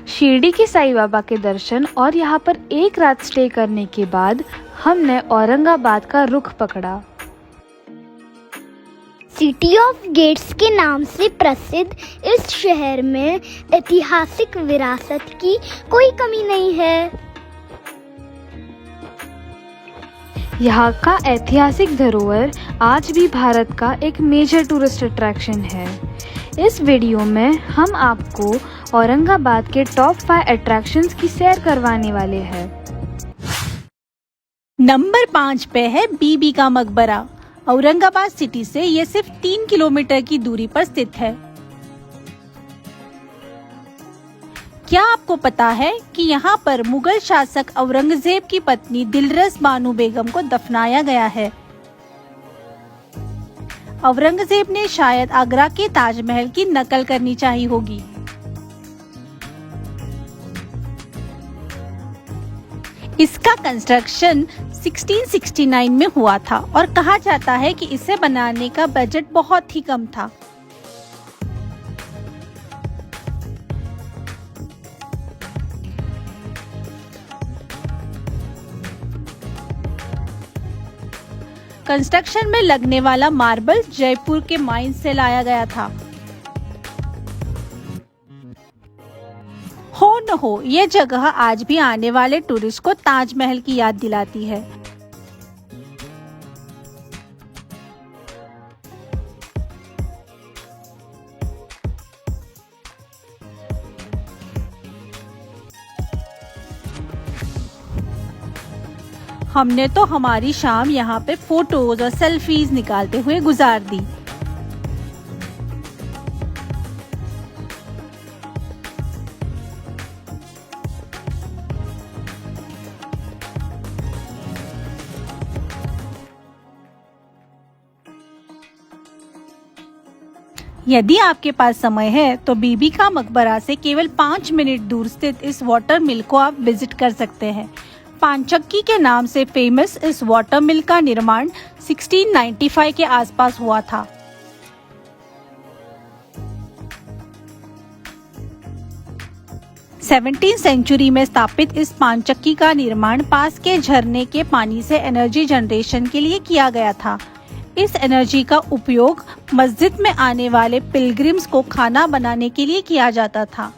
शिरडी के साईं बाबा के दर्शन और यहाँ पर एक रात स्टे करने के बाद हमने औरंगाबाद का रुख पकड़ा। सिटी ऑफ गेट्स के नाम से प्रसिद्ध इस शहर में ऐतिहासिक विरासत की कोई कमी नहीं है। यहाँ का ऐतिहासिक धरोहर आज भी भारत का एक मेजर टूरिस्ट अट्रैक्शन है। इस वीडियो में हम आपको औरंगाबाद के टॉप 5 अट्रैक्शंस की सैर करवाने वाले हैं। नंबर 5 पे है बीबी का मकबरा। औरंगाबाद सिटी से ये सिर्फ 3 किलोमीटर की दूरी पर स्थित है। क्या आपको पता है कि यहाँ पर मुगल शासक औरंगजेब की पत्नी दिलरस बानो बेगम को दफनाया गया है। औरंगजेब ने शायद आगरा के ताजमहल की नकल करनी चाहिए होगी। इसका कंस्ट्रक्शन 1669 में हुआ था और कहा जाता है कि इसे बनाने का बजट बहुत ही कम था। कंस्ट्रक्शन में लगने वाला मार्बल जयपुर के माइन से लाया गया था। हो न हो, ये जगह आज भी आने वाले टूरिस्ट को ताजमहल की याद दिलाती है। हमने तो हमारी शाम यहाँ पे फोटोज और सेल्फीज निकालते हुए गुजार दी। यदि आपके पास समय है तो बीबी का मकबरा से केवल 5 मिनट दूर स्थित इस वाटर मिल को आप विजिट कर सकते हैं। पानचक्की के नाम से फेमस इस वाटर मिल का निर्माण 1695 के आसपास हुआ था। सेवनटीन सेंचुरी में स्थापित इस पानचक्की का निर्माण पास के झरने के पानी से एनर्जी जनरेशन के लिए किया गया था। इस एनर्जी का उपयोग मस्जिद में आने वाले पिलग्रिम्स को खाना बनाने के लिए किया जाता था।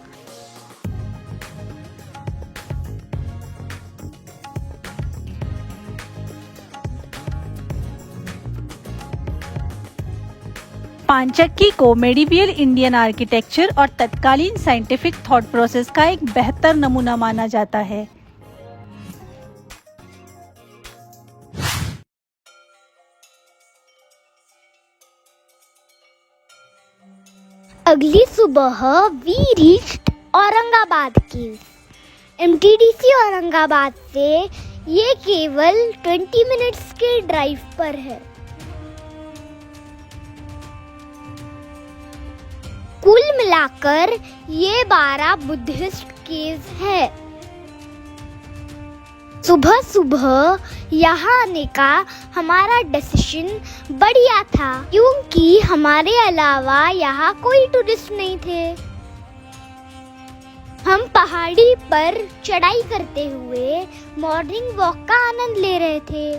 पानचक्की को मेडिवियल इंडियन आर्किटेक्चर और तत्कालीन साइंटिफिक थॉट प्रोसेस का एक बेहतर नमूना माना जाता है। अगली सुबह we reached Aurangabad caves. MTDC Aurangabad से ये केवल 20 मिनट्स के ड्राइव पर है। कुल मिलाकर ये 12 बुद्धिस्ट केव्स है। सुबह सुबह यहाँ आने का हमारा डिसीजन बढ़िया था क्योंकि हमारे अलावा यहाँ कोई टूरिस्ट नहीं थे। हम पहाड़ी पर चढ़ाई करते हुए मॉर्निंग वॉक का आनंद ले रहे थे।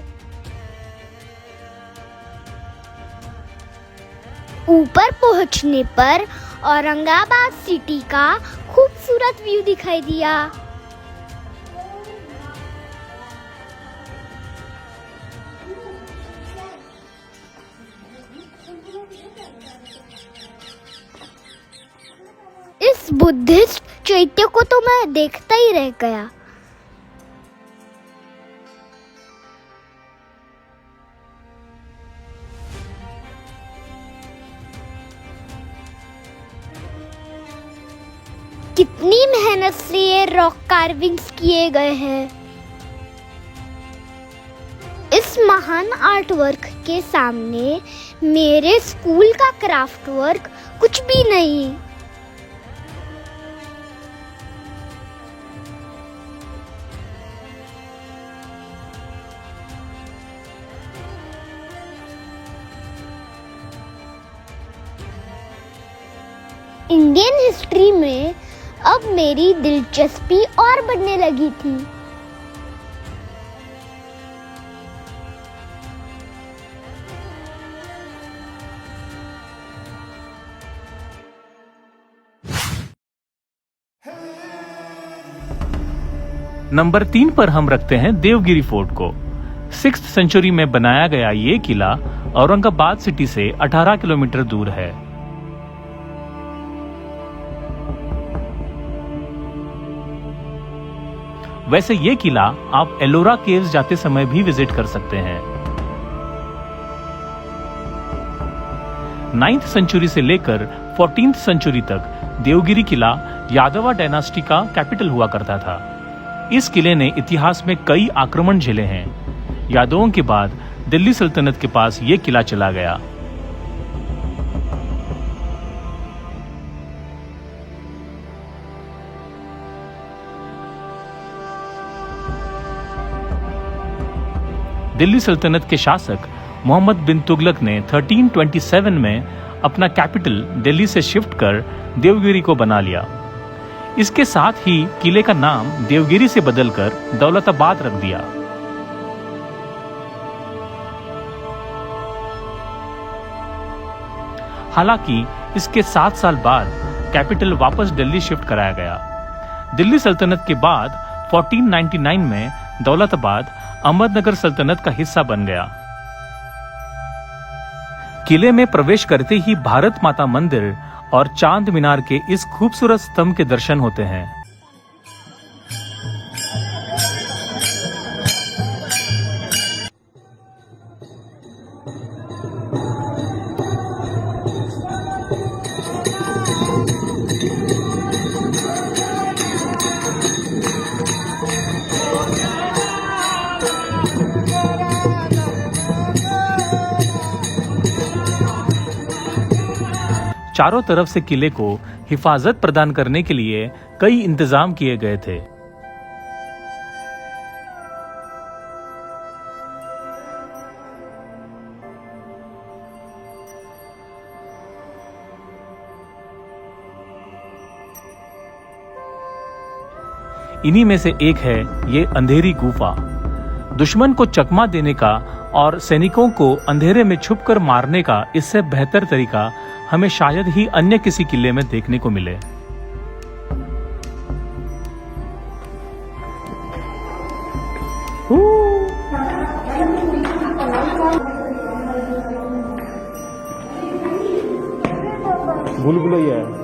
ऊपर पहुँचने पर औरंगाबाद सिटी का खूबसूरत व्यू दिखाई दिया। इस बुद्धिस्ट चैत्य को तो मैं देखता ही रह गया। कितनी मेहनत से ये रॉक कार्विंग्स किए गए हैं। इस महान आर्ट वर्क के सामने मेरे स्कूल का क्राफ्ट वर्क कुछ भी नहीं। इंडियन हिस्ट्री में अब मेरी दिलचस्पी और बढ़ने लगी थी। नंबर 3 पर हम रखते हैं देवगिरी फोर्ट को। 6th सेंचुरी में बनाया गया ये किला औरंगाबाद सिटी से 18 किलोमीटर दूर है। वैसे ये किला आप एलोरा केव्स जाते समय भी विजिट कर सकते हैं। 9th सेंचुरी से लेकर 14th सेंचुरी तक देवगिरी किला यादवा डायनास्टी का कैपिटल हुआ करता था। इस किले ने इतिहास में कई आक्रमण झेले हैं। यादवों के बाद दिल्ली सल्तनत के पास यह किला चला गया। दिल्ली सल्तनत के शासक मोहम्मद बिन तुगलक ने 1327 में अपना कैपिटल दिल्ली से शिफ्ट कर देवगिरी को बना लिया। इसके साथ ही किले का नाम देवगिरी से बदलकर दौलताबाद रख दिया। हालांकि इसके 7 साल बाद कैपिटल वापस दिल्ली शिफ्ट कराया गया। दिल्ली सल्तनत के बाद 1499 में दौलताबाद अहमदनगर सल्तनत का हिस्सा बन गया। किले में प्रवेश करते ही भारत माता मंदिर और चांद मीनार के इस खूबसूरत स्तंभ के दर्शन होते हैं। चारों तरफ से किले को हिफाजत प्रदान करने के लिए कई इंतजाम किए गए थे। इन्हीं में से एक है ये अंधेरी गुफा। दुश्मन को चकमा देने का और सैनिकों को अंधेरे में छुपकर मारने का इससे बेहतर तरीका हमें शायद ही अन्य किसी किले में देखने को मिले। भूल-भुलैया है।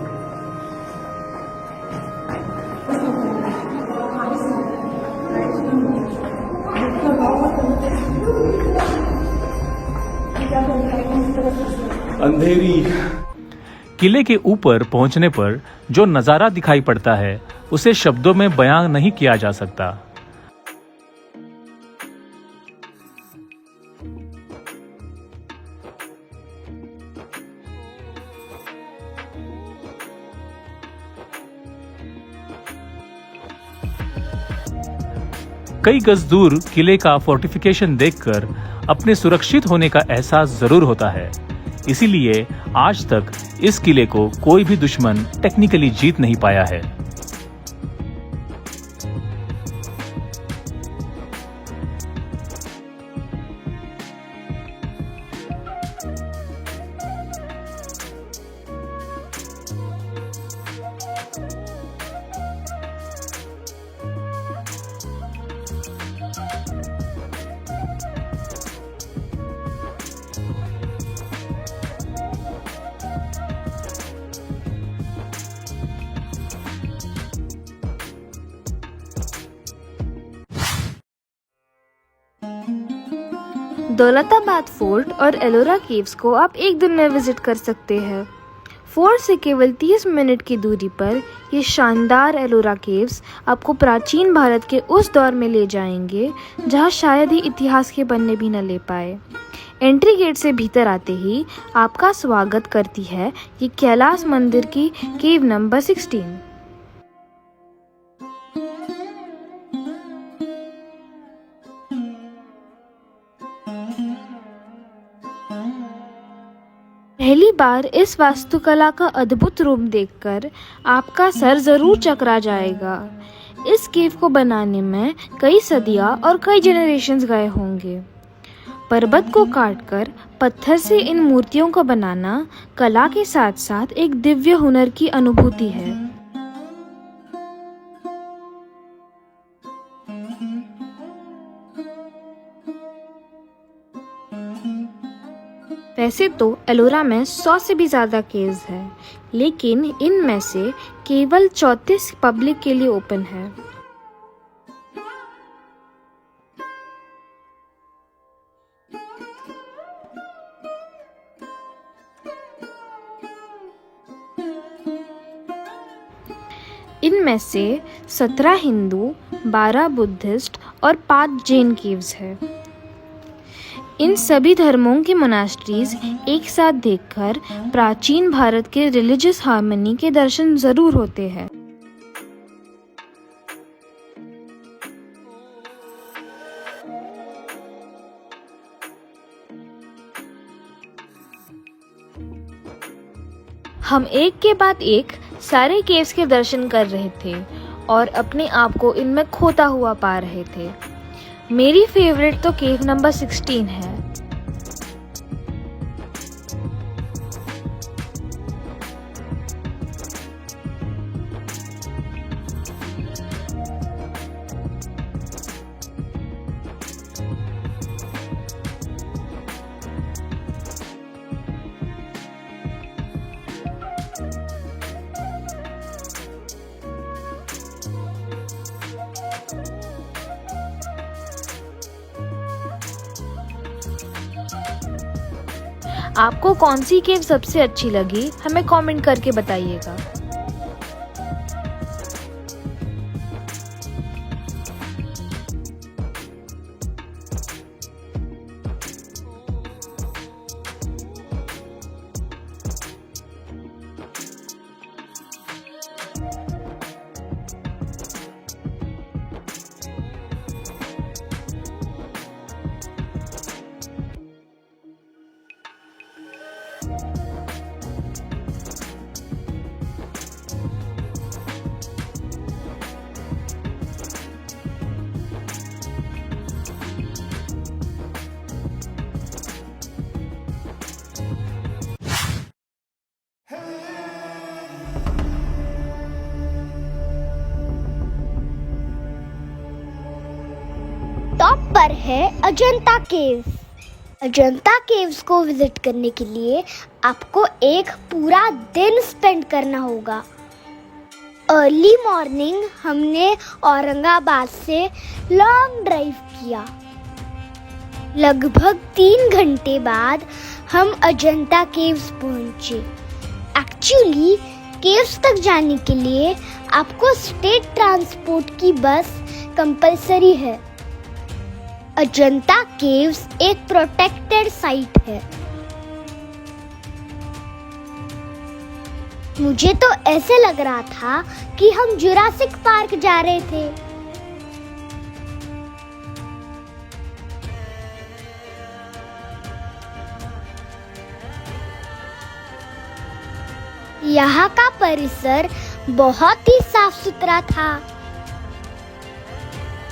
अंधेरी। किले के ऊपर पहुंचने पर जो नजारा दिखाई पड़ता है उसे शब्दों में बयां नहीं किया जा सकता। कई गज दूर किले का फोर्टिफिकेशन देखकर अपने सुरक्षित होने का एहसास जरूर होता है। इसीलिए आज तक इस किले को कोई भी दुश्मन टेक्निकली जीत नहीं पाया है। दौलताबाद फोर्ट और एलोरा केव्स को आप एक दिन में विजिट कर सकते हैं। फोर्ट से केवल 30 मिनट की दूरी पर ये शानदार एलोरा केव्स आपको प्राचीन भारत के उस दौर में ले जाएंगे जहां शायद ही इतिहास के पन्ने भी न ले पाए। एंट्री गेट से भीतर आते ही आपका स्वागत करती है ये कैलाश मंदिर की केव नंबर 16। पहली बार इस वास्तुकला का अद्भुत रूप देखकर आपका सर जरूर चकरा जाएगा। इस केव को बनाने में कई सदियां और कई जनरेशन्स गए होंगे। पर्वत को काटकर पत्थर से इन मूर्तियों को बनाना कला के साथ साथ एक दिव्य हुनर की अनुभूति है। वैसे तो एलोरा में 100 से भी ज़्यादा केव्स हैं, लेकिन इनमें से केवल 34 पब्लिक के लिए ओपन है। इनमें से 17 हिंदू, 12 बुद्धिस्ट और 5 जैन केव्स है। इन सभी धर्मों के मोनास्ट्रीज एक साथ देखकर प्राचीन भारत के रिलीजियस हार्मनी के दर्शन जरूर होते हैं। हम एक के बाद एक सारे केव्स के दर्शन कर रहे थे और अपने आप को इनमें खोता हुआ पा रहे थे। मेरी फेवरेट तो केव नंबर 16 है। आपको कौन सी केव सबसे अच्छी लगी हमें कमेंट करके बताइएगा। टॉप पर है अजंता केव्स। अजंता केव्स को विजिट करने के लिए आपको एक पूरा दिन स्पेंड करना होगा। अर्ली मॉर्निंग हमने औरंगाबाद से लॉन्ग ड्राइव किया। लगभग 3 घंटे बाद हम अजंता केव्स पहुंचे। एक्चुअली केव्स तक जाने के लिए आपको स्टेट ट्रांसपोर्ट की बस कंपलसरी है। अजंता केव्स एक प्रोटेक्टेड साइट है। मुझे तो ऐसे लग रहा था कि हम जुरासिक पार्क जा रहे थे। यहाँ का परिसर बहुत ही साफ सुथरा था।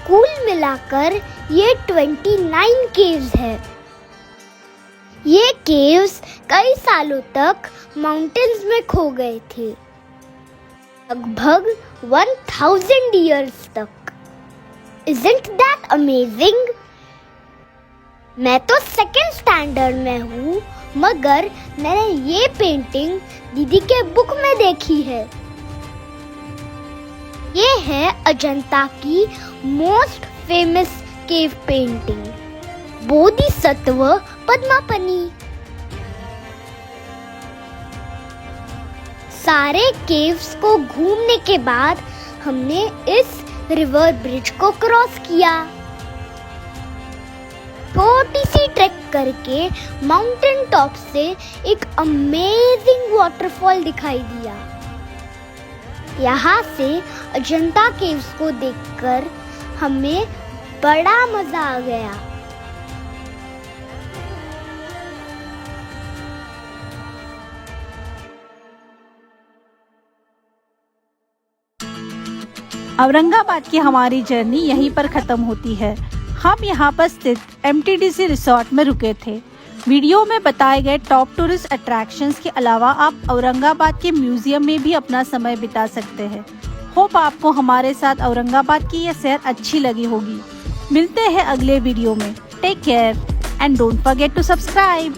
कुल मिलाकर ये 29 केव्स है। ये केव्स कई सालों तक माउंटेन्स में खो गए थे, लगभग 1000 इयर्स तक। Isn't that amazing? मैं तो 2nd स्टैंडर्ड में हूँ, मगर मैंने ये पेंटिंग दीदी के बुक में देखी है। ये है अजंता की most famous cave painting, Bodhisattva Padmapani. सारे केव्स को घूमने के बाद हमने इस रिवर ब्रिज को क्रॉस किया। छोटी सी ट्रैक करके माउंटेन टॉप से एक अमेजिंग वाटरफॉल दिखाई दिया। यहाँ से अजंता केव्स को देखकर हमें बड़ा मजा आ गया। औरंगाबाद की हमारी जर्नी यहीं पर खत्म होती है। हम यहाँ पर स्थित MTDC रिसोर्ट में रुके थे। वीडियो में बताए गए टॉप टूरिस्ट अट्रैक्शंस के अलावा आप औरंगाबाद के म्यूजियम में भी अपना समय बिता सकते हैं। होप आपको हमारे साथ औरंगाबाद की यह सैर अच्छी लगी होगी। मिलते हैं अगले वीडियो में। Take care and don't forget to subscribe.